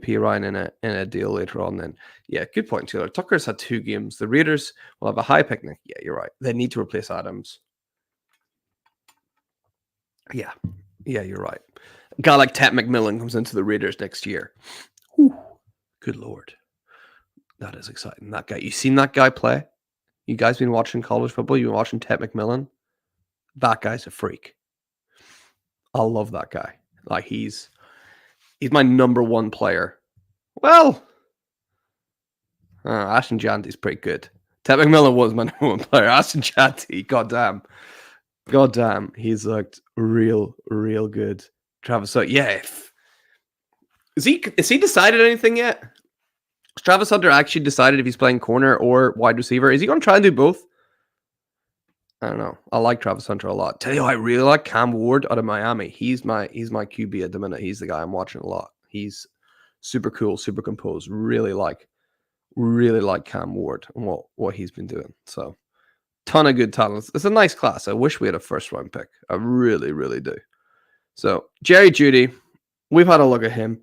P. Ryan in a deal later on then. Yeah, good point, Taylor. Tucker's had 2 games. The Raiders will have a high picnic. Yeah, you're right. They need to replace Adams. Yeah, you're right. A guy like Ted McMillan comes into the Raiders next year. Whew, good Lord. That is exciting. That guy. You seen that guy play? You guys been watching college football? You been watching Ted McMillan? That guy's a freak. I love that guy. Like he's my number 1 player. Well, Ashton Janty's pretty good. Ted McMillan was my number 1 player. Ashton Janty, goddamn, he's looked real good. Travis, so yeah, is he decided anything yet? Has Travis Hunter actually decided if he's playing corner or wide receiver? Is he going to try and do both? I don't know. I like Travis Hunter a lot. Tell you, I really like Cam Ward out of Miami. He's my QB at the minute. He's the guy I'm watching a lot. He's super cool, super composed. Really like Cam Ward and what he's been doing. So, ton of good talents. It's a nice class. I wish we had a first round pick. I really do. So, Jerry Judy, we've had a look at him.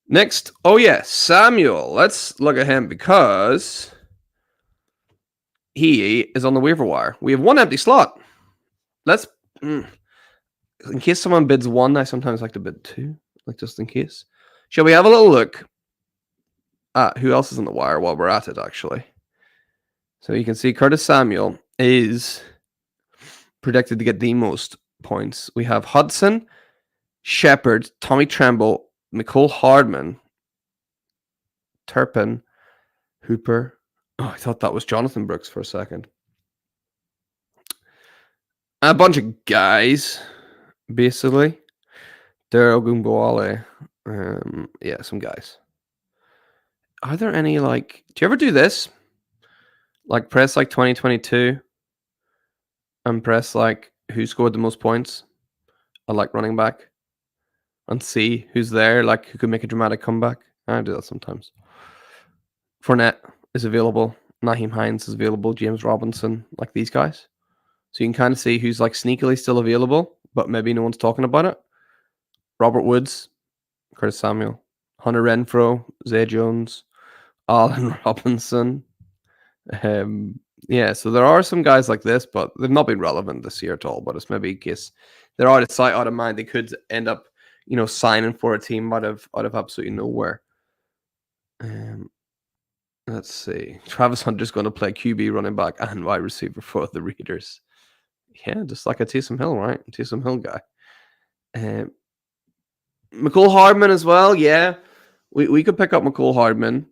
Next, Samuel. Let's look at him because he is on the waiver wire. We have 1 empty slot. Let's, in case someone bids 1, I sometimes like to bid 2, like just in case. Shall we have a little look at who else is on the wire while we're at it, actually? So you can see Curtis Samuel is predicted to get the most points. We have Hudson, Shepard, Tommy Tremble, Nicole Hardman, Turpin, Hooper. Oh, I thought that was Jonathan Brooks for a second. A bunch of guys, basically. Daryl Gumbawale. Some guys. Are there any, do you ever do this? Like, press, 2022. and press like who scored the most points on like running back and see who's there, like who could make a dramatic comeback. I do that sometimes. Fournette is available. Naheem Hines is available. James Robinson, like these guys. So you can kind of see who's like sneakily still available, but maybe no one's talking about it. Robert Woods, Curtis Samuel, Hunter Renfro, Zay Jones, Allen Robinson. Yeah, so there are some guys like this, but they've not been relevant this year at all. But it's maybe in case they're out of sight, out of mind. They could end up, signing for a team out of absolutely nowhere. Let's see. Travis Hunter's going to play QB, running back, and wide receiver for the Raiders. Yeah, just like a Taysom Hill, right? Taysom Hill guy. McCole Hardman as well. Yeah, we could pick up McCole Hardman.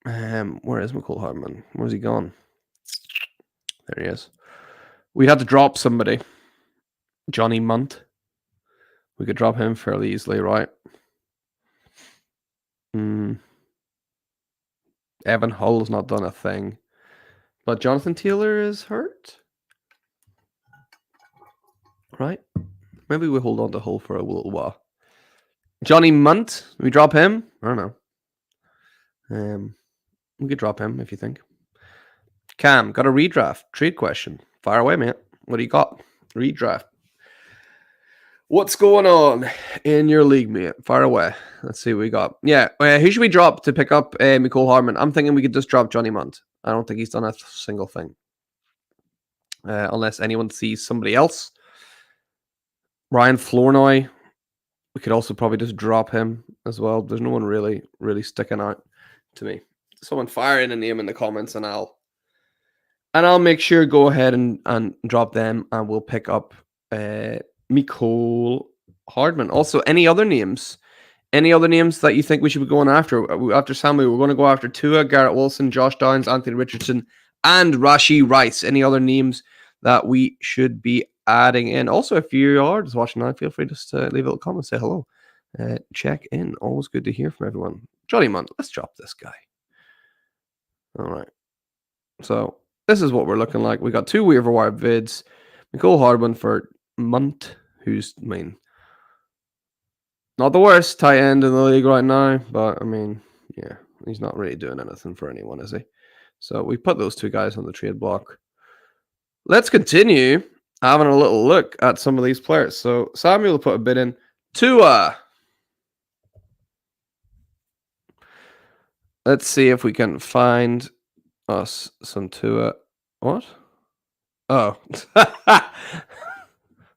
Where is McCole Hardman? Where's he gone? There he is. We'd have to drop somebody. Johnny Munt. We could drop him fairly easily, right? Evan Hull's not done a thing. But Jonathan Taylor is hurt. Right? Maybe we hold on to Hull for a little while. Johnny Munt. We drop him? I don't know. We could drop him if you think. Cam, got a redraft. Trade question. Fire away, mate. What do you got? Redraft. What's going on in your league, mate? Fire away. Let's see what we got. Yeah, who should we drop to pick up McCole Hardman? I'm thinking we could just drop Johnny Munt. I don't think he's done a single thing. Unless anyone sees somebody else. Ryan Flournoy. We could also probably just drop him as well. There's no one really sticking out to me. Someone fire in a name in the comments and I'll make sure go ahead and drop them and we'll pick up McCole Hardman. Also, any other names that you think we should be going after? After Samuel, we're going to go after Tua, Garrett Wilson, Josh Downs, Anthony Richardson, and Rashee Rice. Any other names that we should be adding in? Also, if you are just watching now, feel free just to leave a little comment, say hello, check in. Always good to hear from everyone. Johnny Munt, let's drop this guy. All right. So this is what we're looking like. We got 2 waiver wire vids. McCole Hardman for Munt, who's, not the worst tight end in the league right now, but yeah, he's not really doing anything for anyone, is he? So we put those 2 guys on the trade block. Let's continue having a little look at some of these players. So Samuel put a bid in. Tua. Let's see if we can find us some Tua. What? Oh.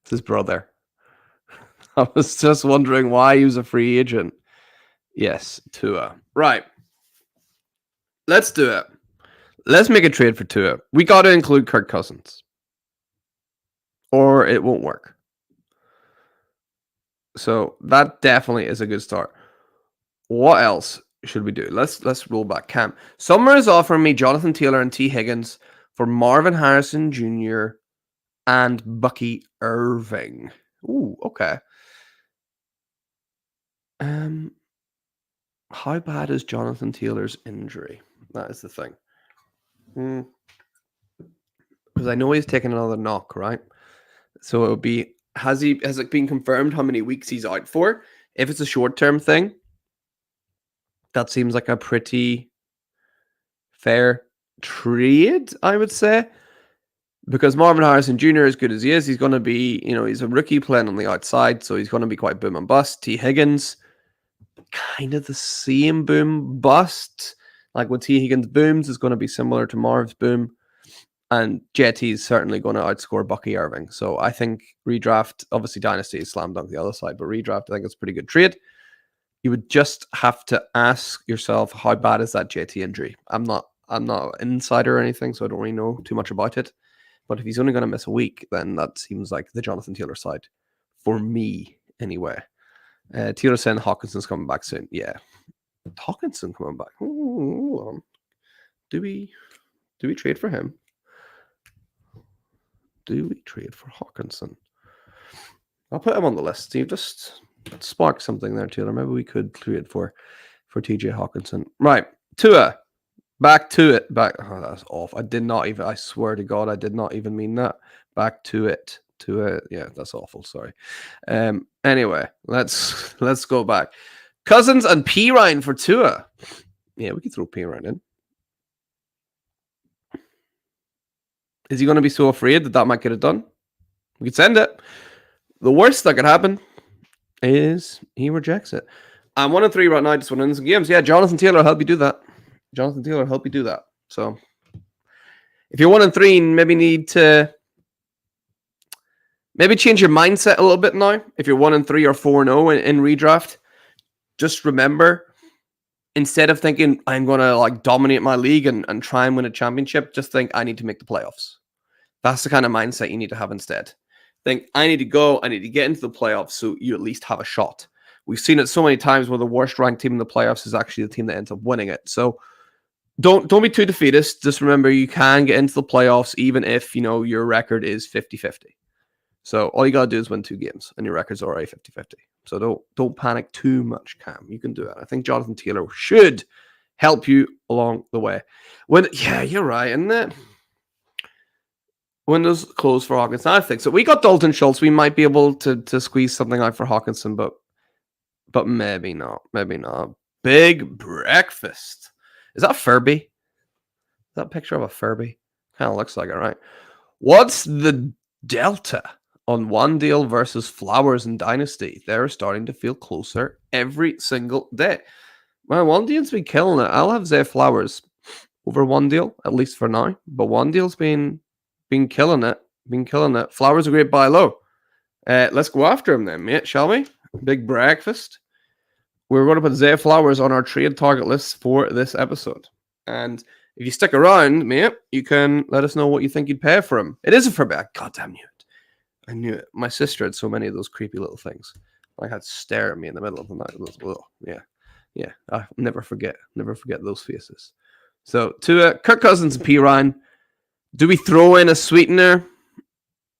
It's his brother. I was just wondering why he was a free agent. Yes, Tua. Right. Let's do it. Let's make a trade for Tua. We got to include Kirk Cousins, or it won't work. So that definitely is a good start. What else should we do? Let's roll back. Cam. Summer is offering me Jonathan Taylor and T. Higgins for Marvin Harrison Jr. and Bucky Irving. Ooh, okay. How bad is Jonathan Taylor's injury? That is the thing. Because I know he's taken another knock, right? So it would be, has it been confirmed how many weeks he's out for? If it's a short-term thing, that seems like a pretty fair trade, I would say. Because Marvin Harrison Jr., as good as he is, he's going to be, he's a rookie playing on the outside, so he's going to be quite boom and bust. T. Higgins, kind of the same boom bust. Like when T. Higgins booms, is going to be similar to Marv's boom. And JT is certainly going to outscore Bucky Irving. So I think redraft, obviously Dynasty is slam dunk the other side, but redraft, I think it's a pretty good trade. You would just have to ask yourself, how bad is that JT injury? I'm not an insider or anything, so I don't really know too much about it. But if he's only going to miss a week, then that seems like the Jonathan Taylor side. For me, anyway. Taylor saying Hawkinson's coming back soon. Yeah. Hawkinson coming back. Ooh, do we trade for him? Do we trade for Hawkinson? I'll put him on the list. You just spark something there, Taylor. Maybe we could trade for TJ Hawkinson. Right. Tua. Back to it. That's off. I swear to God, I did not even mean that. Back to it. Yeah, that's awful. Sorry. Anyway, let's go back. Cousins and P Ryan for Tua. Yeah, we could throw P Ryan in. Is he going to be so afraid that might get it done? We could send it. The worst that could happen is he rejects it. I'm 1-3 right now. Just winning some games. Yeah, Jonathan Taylor will help you do that. So if you're 1-3, maybe need to change your mindset a little bit now. If you're 1-3 or 4-0 in redraft, just remember, instead of thinking I'm gonna like dominate my league and try and win a championship, just think I need to make the playoffs. That's the kind of mindset you need to have instead. Think I need to get into the playoffs so you at least have a shot. We've seen it so many times where the worst ranked team in the playoffs is actually the team that ends up winning it. So don't be too defeatist. Just remember you can get into the playoffs even if, your record is 50-50. So all you got to do is win 2 games and your record's already 50-50. So don't panic too much, Cam. You can do it. I think Jonathan Taylor should help you along the way. You're right, isn't it? Windows closed for Hawkinson. I think so. We got Dalton Schultz. We might be able to squeeze something out for Hawkinson, but maybe not. Maybe not. Big breakfast. Is that Furby? Is that a picture of a Furby? Kind of looks like it, right? What's the delta on one deal versus Flowers and Dynasty? They're starting to feel closer every single day. Well, one deal's been killing it. I'll have Zay Flowers over one deal, at least for now. But one deal's been killing it. Flowers a great buy low. Let's go after him then, mate, shall we? Big breakfast. We're going to put Zay Flowers on our trade target list for this episode. And if you stick around, mate, you can let us know what you think you'd pay for him. It is a Furby. Goddamn knew it. I knew it. My sister had so many of those creepy little things. Like, had to stare at me in the middle of the night. Yeah. I'll never forget those faces. So, to Kirk Cousins and P. Ryan, do we throw in a sweetener?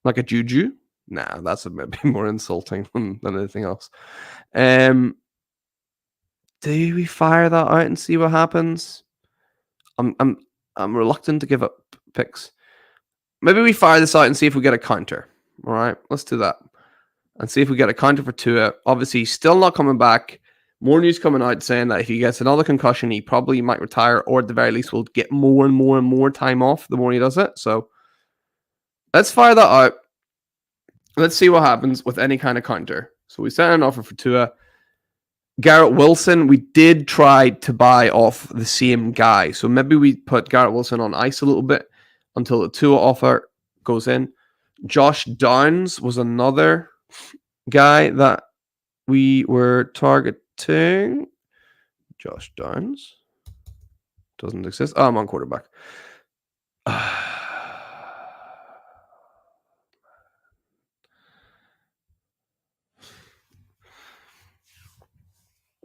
Like a juju? Nah, that's a bit more insulting than anything else. Do we fire that out and see what happens? I'm reluctant to give up picks. Maybe we fire this out and see if we get a counter. All right, let's do that. And see if we get a counter for Tua. Obviously, still not coming back. More news coming out saying that if he gets another concussion, he probably might retire, or at the very least will get more and more and more time off the more he does it. So let's fire that out. Let's see what happens with any kind of counter. So we sent an offer for Tua. Garrett Wilson, we did try to buy off the same guy. So maybe we put Garrett Wilson on ice a little bit until the Tua offer goes in. Josh Downs was another guy that we were targeting. Josh Downs doesn't exist. Oh, I'm on quarterback.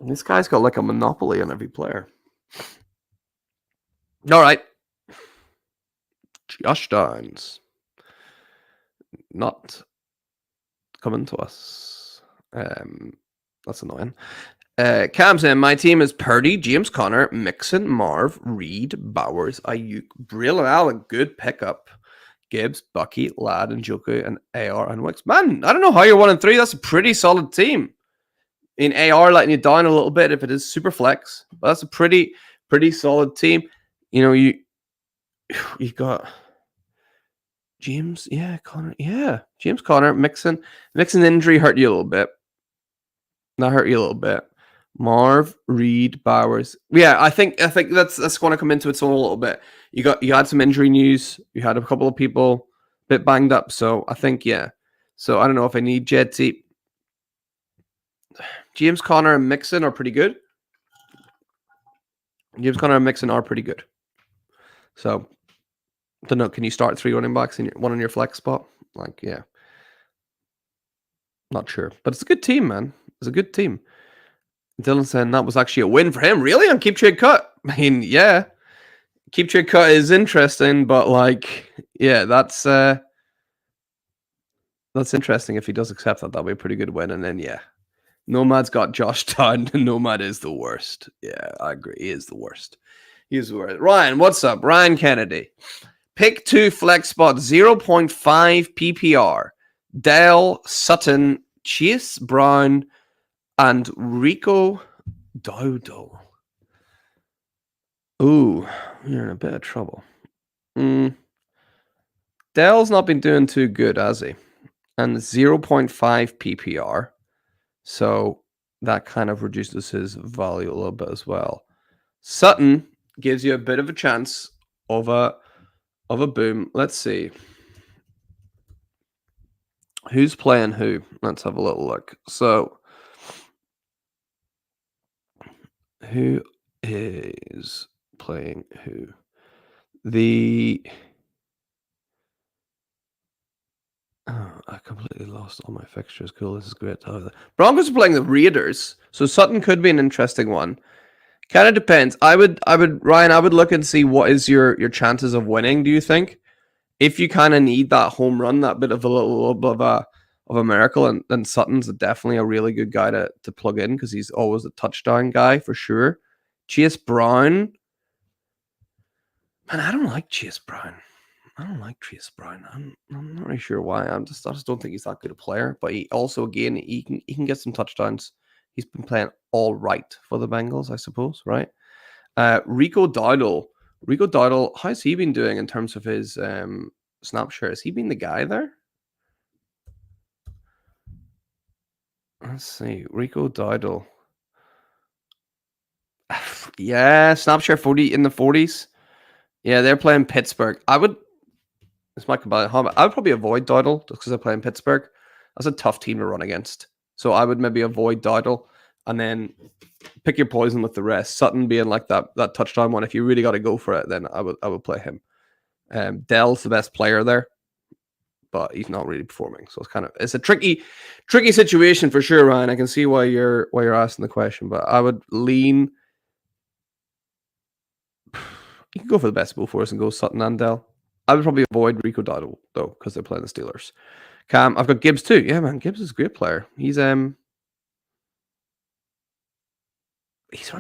This guy's got like a monopoly on every player. All right. Josh Downs. Not coming to us. That's annoying. Cam saying, my team is Purdy, James Conner, Mixon, Marv, Reed, Bowers, Ayuk, Brill and Allen. Good pickup. Gibbs, Bucky, Ladd, and Njoku, and AR and Wicks. Man, I don't know how you're 1-3. That's a pretty solid team. In AR letting you down a little bit if it is super flex, but that's a pretty solid team. You got James, Connor, James Conner, Mixon injury hurt you a little bit. That hurt you a little bit. Marv, Reed, Bowers. Yeah, I think that's going to come into its own a little bit. You had some injury news. You had a couple of people a bit banged up. So I think So I don't know if I need Jetty. James Conner and Mixon are pretty good. So, I don't know. Can you start 3 running backs in one on your flex spot? Not sure. But it's a good team, man. It's a good team. Dylan saying that was actually a win for him. Really? On Keep Trade Cut? I mean, yeah. Keep Trade Cut is interesting, but that's interesting. If he does accept that, that'll be a pretty good win. And then, Nomad's got Josh Down, and Nomad is the worst. Yeah, I agree. He is the worst. He's worth it. Ryan, what's up? Ryan Kennedy. Pick 2 flex spot, 0.5 PPR. Dell, Sutton, Chase Brown, and Rico Dodo. Ooh, you're in a bit of trouble. Dell's not been doing too good, has he? And 0.5 PPR. So that kind of reduces his value a little bit as well. Sutton gives you a bit of a chance of a boom. Let's see. Who's playing who? Let's have a little look. So, who is playing who? I completely lost all my fixtures. Cool, this is great. Broncos are playing the Raiders, so Sutton could be an interesting one. Kind of depends. Ryan, I would look and see what is your chances of winning. Do you think if you kind of need that home run, that bit of a little bit of a miracle, and then Sutton's definitely a really good guy to plug in because he's always a touchdown guy for sure. Chase Brown, man, I don't like Chase Brown. I'm not really sure why. I just don't think he's that good a player. But he also, again, he can get some touchdowns. He's been playing all right for the Bengals, I suppose, right? Rico Dowdle, how's he been doing in terms of his snap share? Has he been the guy there? Let's see. Rico Dowdle. Yeah, snap share 40 in the 40s. Yeah, they're playing Pittsburgh. This might come out. I would probably avoid Dowdle just because they're playing Pittsburgh. That's a tough team to run against. So I would maybe avoid Dowdle and then pick your poison with the rest. Sutton being like that touchdown one. If you really got to go for it, then I would play him. Dell's the best player there, but he's not really performing. So it's a tricky situation for sure, Ryan. I can see why you're asking the question, but I would lean. You can go for the best bull for us and go Sutton and Dell. I would probably avoid Rico Dowdle though because they're playing the Steelers. Cam, I've got Gibbs too. Yeah, man, Gibbs is a great player. He's ranked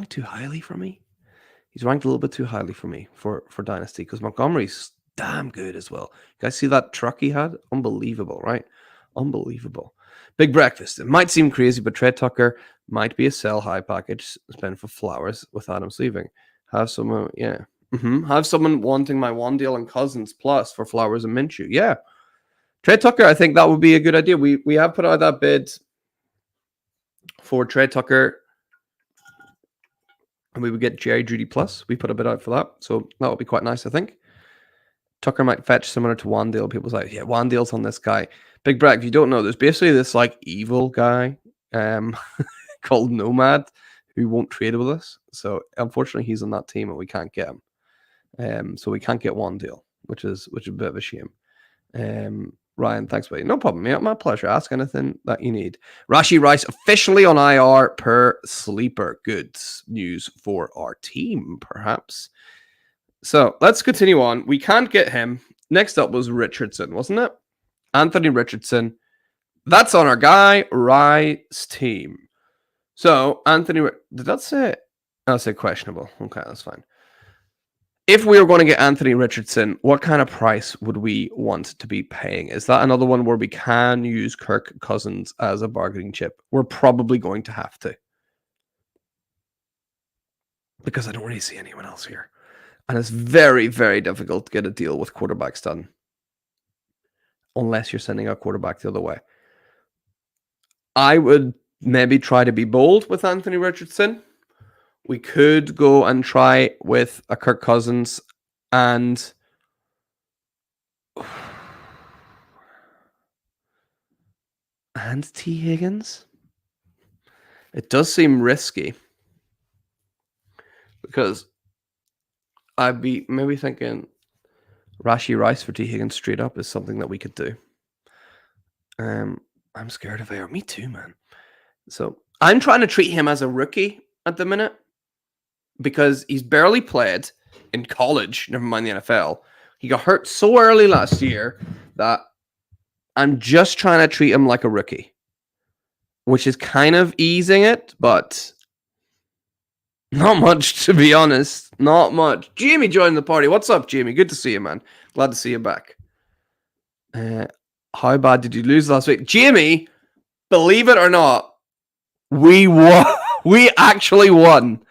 too highly for me. He's ranked a little bit too highly for me for Dynasty because Montgomery's damn good as well. You guys see that truck he had? Unbelievable, right? Unbelievable. Big breakfast. It might seem crazy, but Trey Tucker might be a sell high package spent for Flowers with Adams leaving. Have someone, yeah. Have someone wanting my Wandale and Cousins plus for Flowers and Minshew. Yeah. Trey Tucker, I think that would be a good idea. We have put out that bid for Trey Tucker, and we would get Jerry Judy plus. We put a bid out for that, so that would be quite nice, I think. Tucker might fetch similar to Wandale. People's like, yeah, Wandale's on this guy. Big Brett, if you don't know, there's basically this like evil guy called Nomad who won't trade with us. So unfortunately, he's on that team, and we can't get him. So we can't get Wandale, which is a bit of a shame. Ryan, thanks, buddy. No problem, mate. My pleasure. Ask anything that you need. Rashi Rice officially on IR per sleeper. Good news for our team, perhaps. So let's continue on. We can't get him. Next up was Richardson, wasn't it? Anthony Richardson. That's on our guy Rice team. So Anthony, did that say? I'll say questionable. Okay, that's fine. If we were going to get Anthony Richardson, what kind of price would we want to be paying? Is that another one where we can use Kirk Cousins as a bargaining chip? We're probably going to have to. Because I don't really see anyone else here. And it's very, very difficult to get a deal with quarterbacks done. Unless you're sending a quarterback the other way. I would maybe try to be bold with Anthony Richardson. We could go and try with a Kirk Cousins and T. Higgins. It does seem risky because I'd be maybe thinking Rashi Rice for T. Higgins straight up is something that we could do. I'm scared of AR. Me too, man. So I'm trying to treat him as a rookie at the minute because he's barely played in college, never mind the NFL. He got hurt so early last year that I'm just trying to treat him like a rookie, which is kind of easing it, but Not much, to be honest. Not much. Jamie joined the party. What's up, Jamie? Good to see you, man. Glad to see you back. How bad did you lose last week? Jamie, believe it or not, we won. We actually won.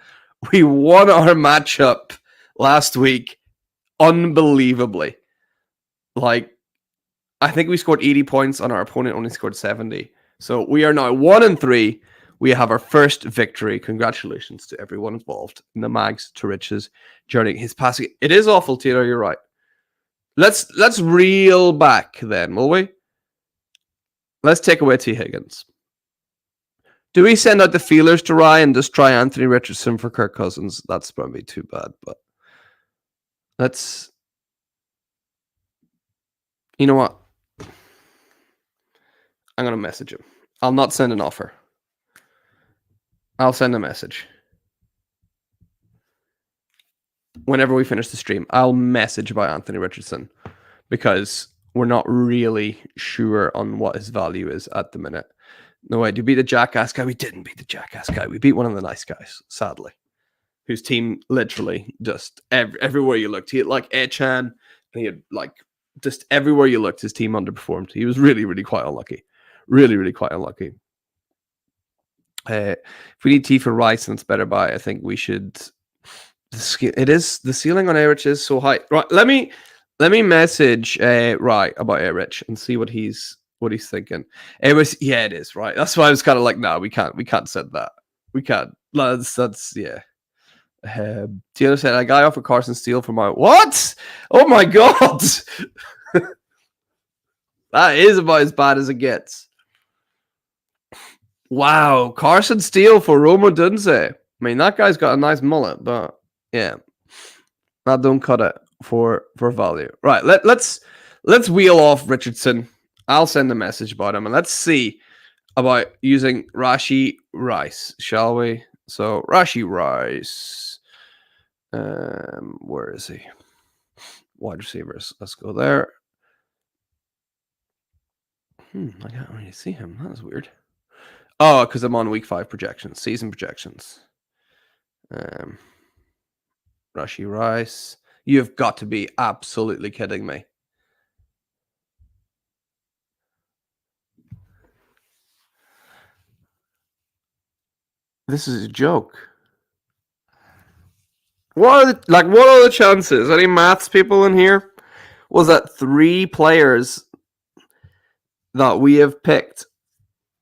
We won our matchup last week unbelievably. Like, I think we scored 80 points and our opponent only scored 70. So we are now 1-3. We have our first victory. Congratulations to everyone involved in the Mags to Riches journey. His passing, it is awful, Taylor. You're right. Let's reel back then, will we? Let's take away T. Higgins. Do we send out the feelers to Ryan and just try Anthony Richardson for Kirk Cousins? That's probably too bad, but let's. You know what? I'm going to message him. I'll not send an offer. I'll send a message. Whenever we finish the stream, I'll message about Anthony Richardson because we're not really sure on what his value is at the minute. No way. Did we beat the jackass guy? We didn't beat the jackass guy. We beat one of the nice guys, sadly, whose team literally just everywhere you looked. He had like Echan, and he had like just everywhere you looked, his team underperformed. He was really, really quite unlucky. Really, really quite unlucky. If we need T for Rice and it's better by, I think we should. It is the ceiling on Erich is so high. Right, let me message Right about Erich and see what he's thinking. It is right. That's why I was kind of like, no, we can't set that. We can't. That's yeah. Taylor said a guy offered Carson Steele for my what? Oh my god, that is about as bad as it gets. Wow, Carson Steele for Roma Dunze. I mean, that guy's got a nice mullet, but yeah, that don't cut it for value. Right, let's wheel off Richardson. I'll send a message about him, and let's see about using Rashee Rice, shall we? So Rashee Rice, where is he? Wide receivers. Let's go there. I can't really see him. That's weird. Oh, because I'm on week 5 projections, season projections. Rashee Rice. You've got to be absolutely kidding me. This is a joke. What are the chances? Any maths people in here? Was that 3 players that we have picked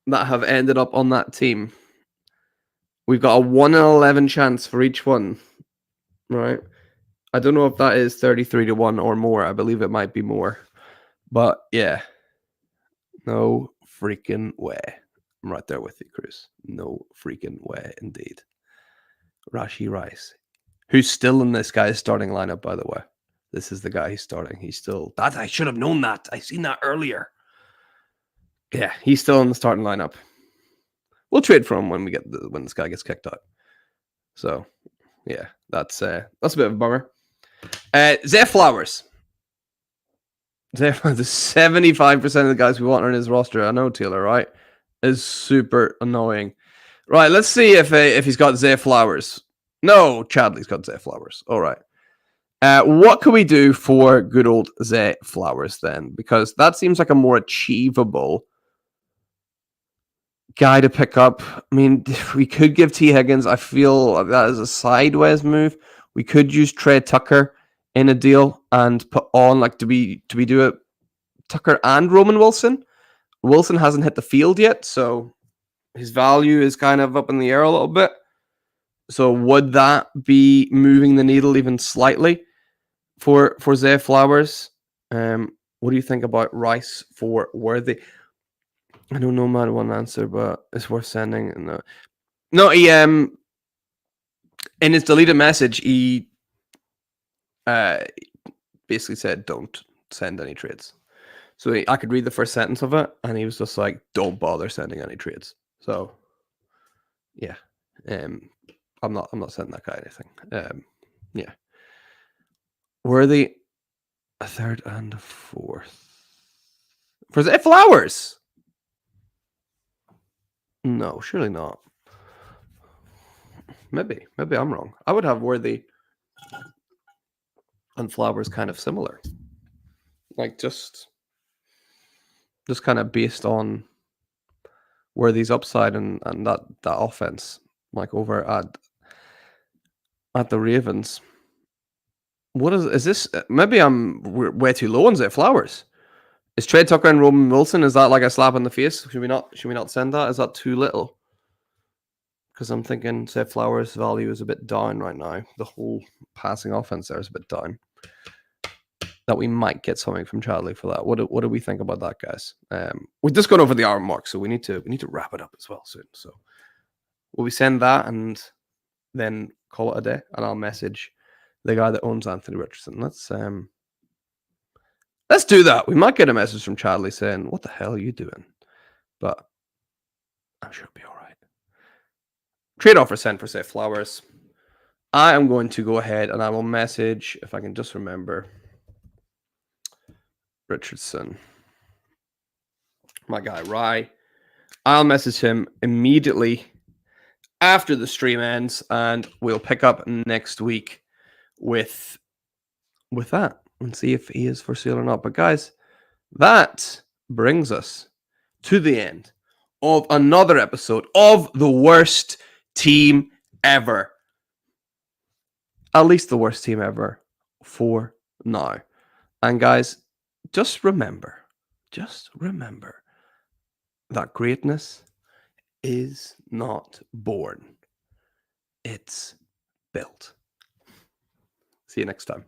that have ended up on that team? We've got a 1 in 11 chance for each one, right? I don't know if that is 33-1 or more. I believe it might be more. But yeah, no freaking way. I'm right there with you, Chris. No freaking way, indeed. Rashee Rice, who's still in this guy's starting lineup, by the way. This is the guy he's starting. He's still... That I should have known that. I seen that earlier. Yeah, he's still in the starting lineup. We'll trade for him when this guy gets kicked out. So, yeah, that's a bit of a bummer. Zay Flowers. The 75% of the guys we want on his roster, I know Taylor, right, is super annoying. Right, let's see if he's got Zay Flowers. No, Chadley's got Zay Flowers. All right. What can we do for good old Zay Flowers then? Because that seems like a more achievable guy to pick up. I mean, we could give T. Higgins. I feel that is a sideways move. We could use Trey Tucker in a deal and put on, like, do we do it Tucker and Roman Wilson? Wilson hasn't hit the field yet, so his value is kind of up in the air a little bit. So would that be moving the needle even slightly for Zay Flowers? What do you think about Rice for Worthy? I don't know, man, one answer, but it's worth sending. No, he in his deleted message, he basically said, "Don't send any trades." So I could read the first sentence of it, and he was just like, "Don't bother sending any trades." So, yeah, I'm not sending that guy anything. Yeah, Worthy a third and a fourth for Zay Flowers. No, surely not. Maybe I'm wrong. I would have Worthy and Flowers kind of similar, like just kind of based on Worthy's upside and that offense, like over at the Ravens. What is this? Maybe we're way too low on Zay Flowers. Is Trey Tucker and Roman Wilson? Is that like a slap in the face? Should we not send that? Is that too little? Because I'm thinking Zay Flowers' value is a bit down right now. The whole passing offense there is a bit down. That we might get something from Chadley for that. What do we think about that, guys? We've just gone over the hour mark, so we need to wrap it up as well soon. So will we send that and then call it a day? And I'll message the guy that owns Anthony Richardson. Let's do that. We might get a message from Chadley saying, "What the hell are you doing?" But I'm sure it'll be all right. Trade offer sent for Zay Flowers. I am going to go ahead and I will message, if I can just remember, Richardson, my guy Rye. I'll message him immediately after the stream ends, and we'll pick up next week with that and see if he is for sale or not. But guys, that brings us to the end of another episode of the Worst Team Ever. At least the worst team ever for now. And guys, just remember that greatness is not born. It's built. See you next time.